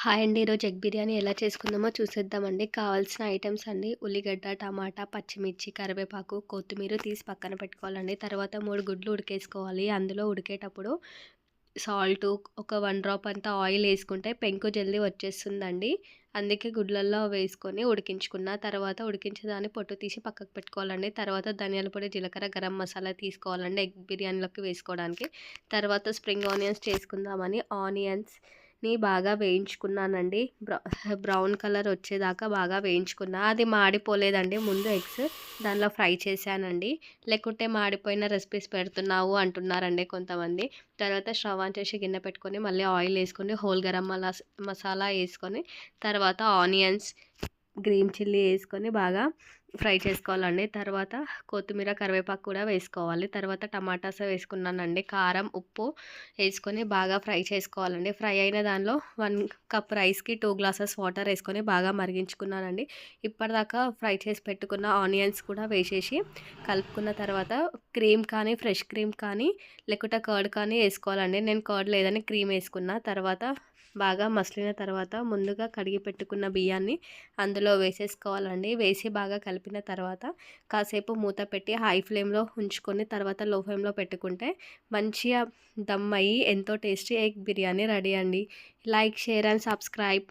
Hi అండి. ఈరోజు egg biryani ఎలా చేసుకుందామో చూసేద్దామండి. కావాల్సిన ఐటెమ్స్ అండి: ఉల్లిగడ్డ, టమాటా, పచ్చిమిర్చి, కరివేపాకు, కొత్తిమీర తీసి పక్కన పెట్టుకోవాలండి. తర్వాత 3 గుడ్లు ఉడికేసుకోవాలి. అందులో ఉడికేటప్పుడు సాల్టు, ఒక 1 డ్రాప్ అంతా ఆయిల్ వేసుకుంటే పెంకు జల్దీ వచ్చేస్తుందండి. అందుకే గుడ్లల్లో వేసుకొని ఉడికించుకున్న తర్వాత ఉడికించేదాన్ని పొట్టు తీసి పక్కకు పెట్టుకోవాలండి. తర్వాత ధనియాల పొడి, జీలకర్ర, గరం మసాలా తీసుకోవాలండి ఎగ్ బిర్యానీలోకి వేసుకోవడానికి. తర్వాత స్ప్రింగ్ ఆనియన్స్ చేసుకుందామని ఆనియన్స్ని బాగా వేయించుకున్నానండి. బ్రౌన్ కలర్ వచ్చేదాకా బాగా వేయించుకున్నా. అది మాడిపోలేదండి. ముందు ఎగ్స్ దానిలో ఫ్రై చేశానండి. లేకుంటే మాడిపోయిన రెసిపీస్ పెడుతున్నావు అంటున్నారండి కొంతమంది. తర్వాత స్టవ్ ఆన్ చేసి గిన్నె పెట్టుకొని మళ్ళీ ఆయిల్ వేసుకొని హోల్ గరం మసాలా వేసుకొని తర్వాత ఆనియన్స్, గ్రీన్ చిల్లీ వేసుకొని బాగా ఫ్రై చేసుకోవాలండి. తర్వాత కొత్తిమీర, కరివేపాకు కూడా వేసుకోవాలి. తర్వాత టమాటాస్ వేసుకున్నానండి. కారం, ఉప్పు వేసుకొని బాగా ఫ్రై చేసుకోవాలండి. ఫ్రై అయిన దానిలో 1 కప్ రైస్కి 2 గ్లాసెస్ వాటర్ వేసుకొని బాగా మరిగించుకున్నానండి. ఇప్పటిదాకా ఫ్రై చేసి పెట్టుకున్న ఆనియన్స్ కూడా వేసేసి కలుపుకున్న తర్వాత క్రీమ్ కానీ, ఫ్రెష్ క్రీమ్ కానీ లేకుంటే కర్డ్ కానీ వేసుకోవాలండి. నేను కర్డ్ లేదని క్రీమ్ వేసుకున్న. తర్వాత బాగా మసిలిన తర్వాత ముందుగా కడిగి పెట్టుకున్న బియ్యాన్ని అందులో వేసేసుకోవాలండి. వేసి బాగా కలిపిన తర్వాత కాసేపు మూత పెట్టి హై ఫ్లేమ్లో ఉంచుకొని తర్వాత లో ఫ్లేమ్లో పెట్టుకుంటే మంచిగా దమ్ అయ్యి ఎంతో టేస్టీ ఎగ్ బిర్యానీ రెడీ అండి. Like, share and subscribe.